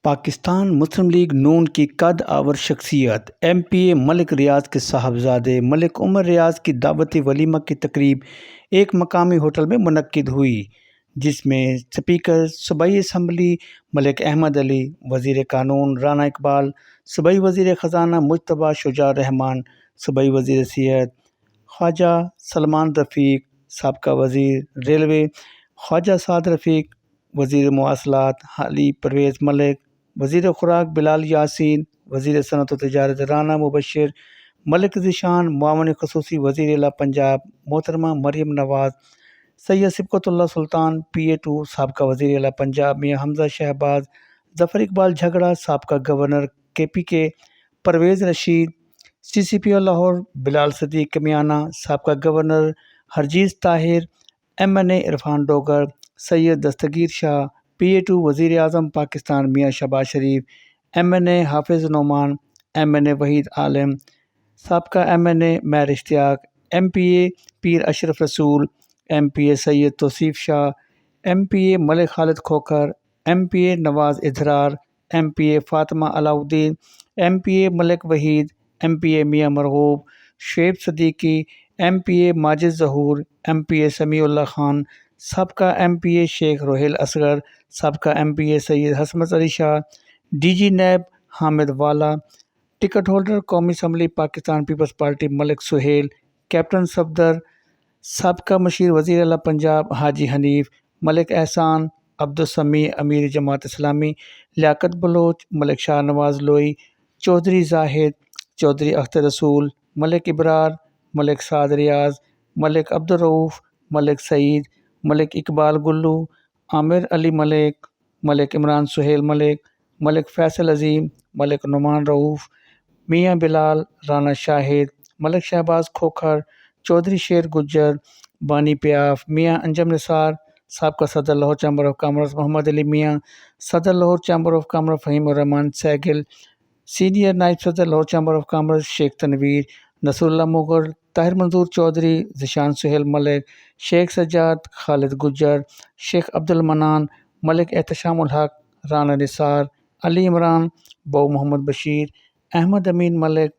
پاکستان مسلم league نون کی قد آور شخصیت ایم پی اے ملک ریاض کے صاحبزادے ملک عمر ریاض کی دعوتی ولیمہ کی تقریب ایک مقامی ہوٹل میں منعقد ہوئی، جس میں اسپیکر صوبائی اسمبلی ملک احمد علی، وزیر قانون رانا اقبال، صوبائی وزیر خزانہ مجتبیٰ شجاع الرحمان، صوبائی وزیر صحت خواجہ سلمان رفیق، سابقہ وزیر ریلوے خواجہ سعد رفیق، وزیر مواصلات حالی پرویز ملک، وزیر خوراک بلال یاسین، وزیر صنعت و تجارت رانا مبشر، ملک ذیشان، معاون خصوصی وزیر اعلیٰ پنجاب محترمہ مریم نواز، سید صبغت اللہ سلطان PA2، سابقہ وزیر اعلیٰ پنجاب میاں حمزہ شہباز، ظفر اقبال جھگڑا، سابقہ governor KPK، Pervez Rashid, CCPO Lahore Bilal Siddique Kamiana, سابقہ گورنر ہرجیز طاہر، MNA عرفان ڈوگر، سید دستگیر شاہ، PA2 وزیر اعظم پاکستان میاں شہباز شریف، MNA حافظ نعمان، MNA وحید عالم، سابقہ MNA مہر اشتیاق، MPA پیر اشرف رسول، MPA سید توصیف شاہ، MPA ملک خالد کھوکھر، MPA نواز اظہرار، MPA فاطمہ علاؤالدین، MPA ملک وحید، MPA میاں مرغوب، شعیب صدیقی، MPA ماجد ظہور، MPA سمیع اللہ خان، سابقہ MPA شیخ روہیل اصغر، سابقہ MPA سید حسمت علی شاہ، DG نیب حامد والا، ٹکٹ ہولڈر قومی اسمبلی پاکستان پیپلز پارٹی ملک سہیل، کیپٹن صفدر، سابقہ مشیر وزیر اعلیٰ پنجاب حاجی حنیف، ملک احسان، عبدالسمیع امیر جماعت اسلامی، لیاقت بلوچ، ملک شاہ نواز لوئی، چودھری زاہد، چودھری اختر رسول، ملک ابرار، ملک سعد ریاض، ملک عبدالرؤف، ملک سعید، ملک اقبال گلو، عامر علی ملک، ملک عمران سہیل ملک، ملک فیصل عظیم، ملک نعمان رؤوف، میاں بلال، رانا شاہد، ملک شہباز کھوکھر، چودھری شیر گجر، بانی پیاف، میاں انجم نثار، سابقہ صدر Lahore chamber of commerce Muhammad Ali Mian, صدر Lahore chamber of commerce Fahim ur Rehman Saigol, senior نائب صدر لاہور چیمبر آف کامرس شیخ تنویر، نصر اللہ مغل، طاہر منظور چودھری، ذیشان سہیل ملک، شیخ سجاد، خالد گجر، شیخ عبد المنان، ملک احتشام الحق، رانا نثار، علی عمران، بو محمد بشیر، احمد امین ملک،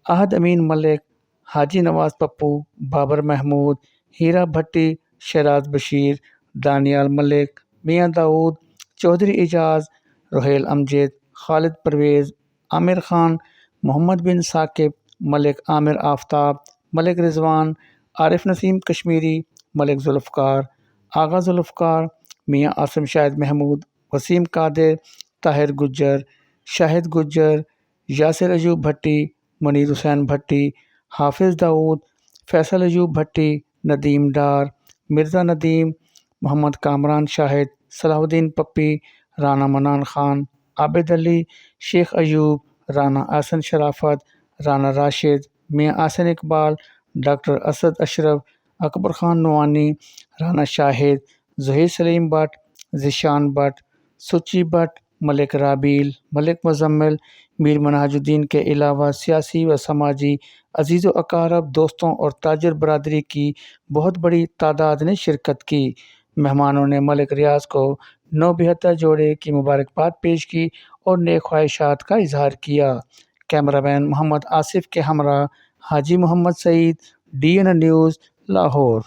احد امین ملک، حاجی نواز پپو، بابر محمود، ہیرا بھٹی، شیراز بشیر، دانیال ملک، میاں داؤد، چودھری اعجاز، روہیل امجد، خالد پرویز، عامر خان، محمد بن ثاقب، ملک عامر آفتاب، ملک رضوان، عارف نسیم کشمیری، ملک ذوالفقار، آغا ذوالفقار، میاں عاصم شاہد محمود، وسیم قادر، طاہر گجر، شاہد گجر، یاسر ایوب بھٹی، منیر حسین بھٹی، حافظ داؤد، فیصل ایوب بھٹی، ندیم ڈار، مرزا ندیم، محمد کامران شاہد، صلاح الدین پپی، رانا منان خان، عابد علی، شیخ ایوب، رانا احسن شرافت، رانا راشد، میاں احسن اقبال، ڈاکٹر اسد اشرف، اکبر خان نوانی، رانا شاہد، ظہیر سلیم بٹ، ذیشان بٹ، سچی بٹ، ملک رابیل، ملک مزمل، میر منہاج الدین کے علاوہ سیاسی و سماجی عزیز و اقارب، دوستوں اور تاجر برادری کی بہت بڑی تعداد نے شرکت کی۔ مہمانوں نے ملک ریاض کو 972 جوڑے کی مبارکباد پیش کی اور نیک خواہشات کا اظہار کیا۔ کیمرہ مین محمد آصف کے ہمراہ حاجی محمد سعید، DN نیوز، لاہور۔